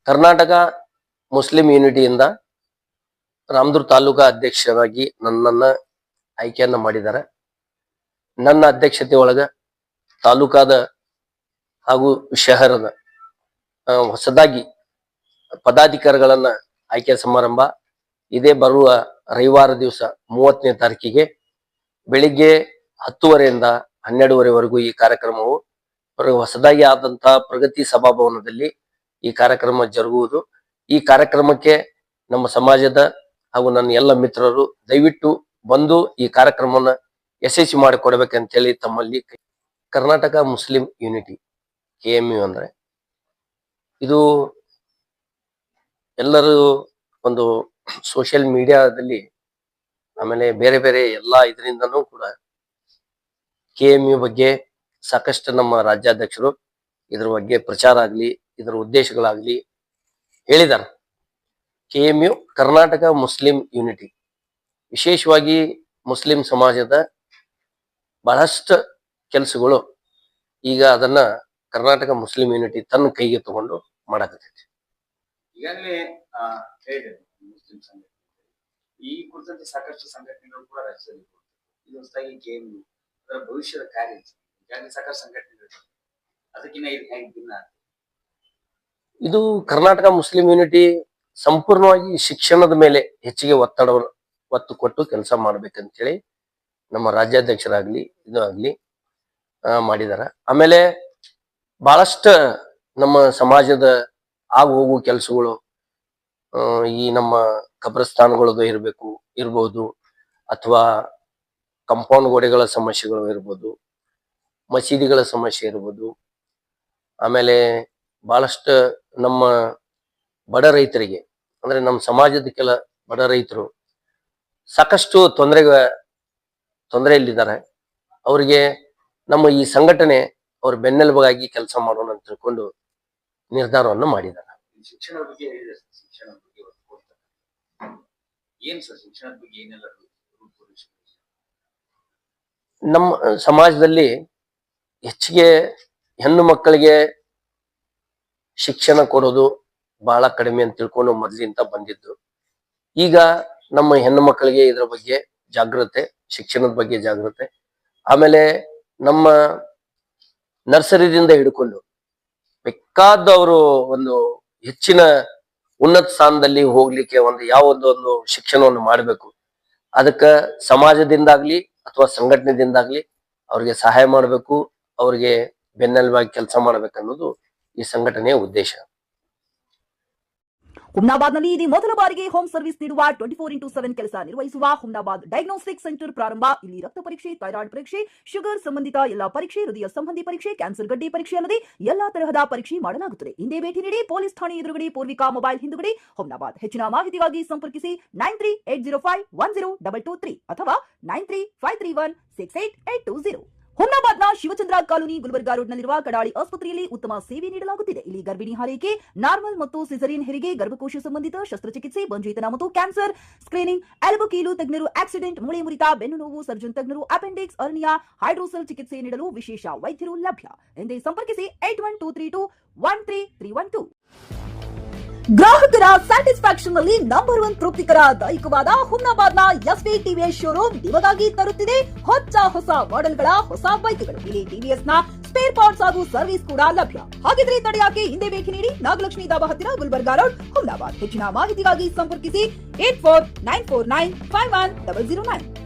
Karnataka Muslim ಯೂನಿಟಿಯಿಂದ Ramdurg taluka ಅಧ್ಯಕ್ಷರಾಗಿ ನನ್ನನ್ನ ಆಯ್ಕೆಯನ್ನ ಮಾಡಿದ್ದಾರೆ. ನನ್ನ ಅಧ್ಯಕ್ಷತೆ ಒಳಗ ತಾಲೂಕಾದ ಹಾಗೂ ಶಹರದ ಹೊಸದಾಗಿ ಪದಾಧಿಕಾರಿಗಳನ್ನ ಆಯ್ಕೆ ಸಮಾರಂಭ ಇದೇ ಬರುವ ರವಿವಾರ ದಿವಸ 30ನೇ ತಾರೀಕಿಗೆ ಬೆಳಿಗ್ಗೆ 10:30ಯಿಂದ 12:30ವರೆಗೂ ಈ ಕಾರ್ಯಕ್ರಮವು ಹೊಸದಾಗಿ ಆದಂತಹ ಪ್ರಗತಿ ಸಭಾಭವನದಲ್ಲಿ ಈ ಕಾರ್ಯಕ್ರಮ ಜರುಗುವುದು. ಈ ಕಾರ್ಯಕ್ರಮಕ್ಕೆ ನಮ್ಮ ಸಮಾಜದ ಹಾಗೂ ನನ್ನ ಎಲ್ಲ ಮಿತ್ರರು ದಯವಿಟ್ಟು ಬಂದು ಈ ಕಾರ್ಯಕ್ರಮವನ್ನ ಯಶಸ್ವಿ ಮಾಡಿಕೊಡ್ಬೇಕಂತ ಹೇಳಿ ತಮ್ಮಲ್ಲಿ. ಕರ್ನಾಟಕ ಮುಸ್ಲಿಂ ಯೂನಿಟಿ KMU ಅಂದ್ರೆ ಇದು ಎಲ್ಲರೂ ಒಂದು ಸೋಷಿಯಲ್ ಮೀಡಿಯಾದಲ್ಲಿ ಆಮೇಲೆ ಬೇರೆ ಬೇರೆ ಎಲ್ಲಾ ಇದರಿಂದನೂ ಕೂಡ KMU ಬಗ್ಗೆ ಸಾಕಷ್ಟು ನಮ್ಮ ರಾಜ್ಯಾಧ್ಯಕ್ಷರು ಇದ್ರ ಬಗ್ಗೆ ಪ್ರಚಾರ ಆಗ್ಲಿ ಇದರ ಉದ್ದೇಶಗಳಾಗ್ಲಿ ಹೇಳಿದ್ದಾರೆ. KMU ಕರ್ನಾಟಕ ಮುಸ್ಲಿಂ ಯೂನಿಟಿ ವಿಶೇಷವಾಗಿ ಮುಸ್ಲಿಂ ಸಮಾಜದ ಬಹಳಷ್ಟು ಕೆಲಸಗಳು ಈಗ ಅದನ್ನ ಕರ್ನಾಟಕ ಮುಸ್ಲಿಂ ಯೂನಿಟಿ ತನ್ನ ಕೈಗೆ ತಗೊಂಡು ಮಾಡಕತ್ತೈತಿ. ಈಗಾಗಲೇ ಮುಸ್ಲಿಂ ಸಂಘಟನೆ ಈ ಕುರಿತಂತೆ ಸಾಕಷ್ಟು ಸಂಘಟನೆಗಳು ಕೂಡ ರಾಜ್ಯದಲ್ಲಿ ಇದು ಹೊಸದಾಗಿ KMU ಅದರ ಭವಿಷ್ಯದ ಕಾರ್ಯ ಈಗಾಗಲೇ ಸಾಕಷ್ಟು ಸಂಘಟನೆಗಳು ಅದಕ್ಕಿಂತ ಭಿನ್ನ. ಇದು ಕರ್ನಾಟಕ ಮುಸ್ಲಿಂ ಯೂನಿಟಿ ಸಂಪೂರ್ಣವಾಗಿ ಶಿಕ್ಷಣದ ಮೇಲೆ ಹೆಚ್ಚಿಗೆ ಒತ್ತು ಕೊಟ್ಟು ಕೆಲಸ ಮಾಡ್ಬೇಕಂತೇಳಿ ನಮ್ಮ ರಾಜ್ಯಾಧ್ಯಕ್ಷರಾಗ್ಲಿ ಇದು ಆಗ್ಲಿ ಮಾಡಿದಾರ. ಆಮೇಲೆ ಬಹಳಷ್ಟು ನಮ್ಮ ಸಮಾಜದ ಆಗ ಹೋಗು ಕೆಲಸಗಳು ಈ ನಮ್ಮ ಕಬ್ರಸ್ಥಾನಗಳದು ಇರ್ಬೋದು ಅಥವಾ ಕಂಪೌಂಡ್ ಗೋಡೆಗಳ ಸಮಸ್ಯೆಗಳು ಇರ್ಬೋದು, ಮಸೀದಿಗಳ ಸಮಸ್ಯೆ ಇರ್ಬೋದು, ಆಮೇಲೆ ಬಹಳಷ್ಟು ನಮ್ಮ ಬಡ ರೈತರಿಗೆ ಅಂದ್ರೆ ನಮ್ಮ ಸಮಾಜದ ಕೆಲ ಬಡ ರೈತರು ಸಾಕಷ್ಟು ತೊಂದರೆಯಲ್ಲಿದ್ದಾರೆ. ಅವರಿಗೆ ನಮ್ಮ ಈ ಸಂಘಟನೆ ಅವ್ರ ಬೆನ್ನೆಲುಬಾಗಿ ಕೆಲಸ ಮಾಡೋಣ ಅಂತ ತಿಳ್ಕೊಂಡು ನಿರ್ಧಾರವನ್ನು ಮಾಡಿದ್ದಾರೆ. ಶಿಕ್ಷಣದ ಬಗ್ಗೆ ಹೇಳಿದ್ರೆ ಶಿಕ್ಷಣದ ಬಗ್ಗೆ ಏನ್ ಸರ್ ಶಿಕ್ಷಣದ ಬಗ್ಗೆ ಏನೆಲ್ಲ ನಮ್ಮ ಸಮಾಜದಲ್ಲಿ ಹೆಚ್ಚಿಗೆ ಹೆಣ್ಣು ಮಕ್ಕಳಿಗೆ ಶಿಕ್ಷಣ ಕೊಡೋದು ಬಹಳ ಕಡಿಮೆ ಅಂತ ತಿಳ್ಕೊಂಡು ಮೊದಲಿಂದ ಬಂದಿದ್ದು. ಈಗ ನಮ್ಮ ಹೆಣ್ಣು ಮಕ್ಕಳಿಗೆ ಇದರ ಬಗ್ಗೆ ಜಾಗೃತೆ, ಶಿಕ್ಷಣದ ಬಗ್ಗೆ ಜಾಗೃತೆ, ಆಮೇಲೆ ನಮ್ಮ ನರ್ಸರಿದಿಂದ ಹಿಡ್ಕೊಂಡು ಬೇಕಾದವರು ಒಂದು ಹೆಚ್ಚಿನ ಉನ್ನತ ಸ್ಥಾನದಲ್ಲಿ ಹೋಗ್ಲಿಕ್ಕೆ ಯಾವುದೊಂದು ಶಿಕ್ಷಣವನ್ನು ಮಾಡಬೇಕು. ಅದಕ್ಕ ಸಮಾಜದಿಂದಾಗ್ಲಿ ಅಥವಾ ಸಂಘಟನೆದಿಂದಾಗ್ಲಿ ಅವ್ರಿಗೆ ಸಹಾಯ ಮಾಡಬೇಕು, ಅವ್ರಿಗೆ ಬೆನ್ನೆಲುಬಾಗಿ ಕೆಲಸ ಮಾಡ್ಬೇಕನ್ನೋದು ಈ ಸಂಘಟನೆಯ ಉದ್ದೇಶ. ಹುಮ್ನಾಬಾದ್ನಲ್ಲಿ ಇದು ಮೊದಲ ಬಾರಿಗೆ ಹೋಮ್ ಸರ್ವಿಸ್ ನೀಡುವ 24x7 ಕೆಲಸ ನಿರ್ವಹಿಸುವ ಹುಮ್ನಾಬಾದ್ ಡಯಾಗ್ನೋಸ್ಟಿಕ್ ಸೆಂಟರ್ ಪ್ರಾರಂಭ. ಇಲ್ಲಿ ರಕ್ತ ಪರೀಕ್ಷೆ, ಥೈರಾಯ್ಡ್ ಪರೀಕ್ಷೆ, ಶುಗರ್ ಸಂಬಂಧಿತ ಎಲ್ಲಾ ಪರೀಕ್ಷೆ, ಹೃದಯ ಸಂಬಂಧಿ ಪರೀಕ್ಷೆ, ಕ್ಯಾನ್ಸರ್ ಗಡ್ಡೆ ಪರೀಕ್ಷೆ ಅಲ್ಲದೆ ಎಲ್ಲಾ ತರಹದ ಪರೀಕ್ಷೆ ಮಾಡಲಾಗುತ್ತದೆ. ಹಿಂದೆ ಭೇಟಿ ನೀಡಿ. ಪೊಲೀಸ್ ಠಾಣೆ ಎದುರುಗಡೆ ಪೂರ್ವಿಕಾ ಮೊಬೈಲ್ ಹಿಂದುಗಡೆ ಹುಮ್ನಾಬಾದ್. ಹೆಚ್ಚಿನ ಮಾಹಿತಿಗಾಗಿ ಸಂಪರ್ಕಿಸಿ 9380510223 ಅಥವಾ 9353168820. ಹುಮ್ನಾಬಾದ್ನ ಶಿವಚಂದ್ರ ಕಾಲೋನಿ ಗುಲ್ಬರ್ಗಾ ರೋಡ್ನಲ್ಲಿರುವ ಕಡಾಳಿ ಆಸ್ಪತ್ರೆಯಲ್ಲಿ ಉತ್ತಮ ಸೇವೆ ನೀಡಲಾಗುತ್ತಿದೆ. ಇಲ್ಲಿ ಗರ್ಭಿಣಿ ಹಾರೈಕೆ, ನಾರ್ಮಲ್ ಮತ್ತು ಸಿಸರಿಯನ್ ಹೆರಿಗೆ, ಗರ್ಭಕೋಶ ಸಂಬಂಧಿತ ಶಸ್ತ್ರಚಿಕಿತ್ಸೆ, ಬಂಜೇತನ ಮತ್ತು ಕ್ಯಾನ್ಸರ್ ಸ್ಕ್ರೀನಿಂಗ್, ಎಲ್ಬೋ ಕೀಲು ತಜ್ಞರು, ಆಕ್ಸಿಡೆಂಟ್, ಮೂಳೆ ಮುರಿತ, ಬೆನ್ನು ನೋವು ಸರ್ಜನ್ ತಜ್ಞರು, ಅಪೆಂಡಿಕ್ಸ್, ಅರ್ನಿಯಾ, ಹೈಡ್ರೋಸೆಲ್ ಚಿಕಿತ್ಸೆ ನೀಡಲು ವಿಶೇಷ ವೈದ್ಯರು ಲಭ್ಯ. ಎಂದೇ ಸಂಪರ್ಕಿಸಿ 8123213312. ಗ್ರಾಹಕರ ಸ್ಯಾಟಿಸ್ಫ್ಯಾಕ್ಷನ್ ನಲ್ಲಿ ನಂಬರ್ 1 ತೃಪ್ತಿಕರ ದೈಹಿಕವಾದ ಹುಮ್ನಾಬಾದ್ನ SV TVS ಶೋರೂಮ್ ನಿಮಗಾಗಿ ತರುತ್ತಿದೆ ಹೊಸ ಮಾಡೆಲ್ಗಳ ಹೊಸ ಬೈಕ್ಗಳು. ಇಲ್ಲಿ TVS ನ ಸ್ಪೇರ್ ಪಾರ್ಟ್ಸ್ ಹಾಗೂ ಸರ್ವಿಸ್ ಕೂಡ ಲಭ್ಯ. ಹಾಗಿದ್ರೆ ತಡೆಯಾಕೆ ಹಿಂದೆ ಭೇಟಿ ನೀಡಿ. ನಾಗಲಕ್ಷ್ಮಿ ದಾಬಾ ಹತ್ತಿರ ಗುಲ್ಬರ್ಗಾ ರೋಡ್, ಹುಮ್ನಾಬಾದ್. ಹೆಚ್ಚಿನ ಮಾಹಿತಿಗಾಗಿ ಸಂಪರ್ಕಿಸಿ 8494951009.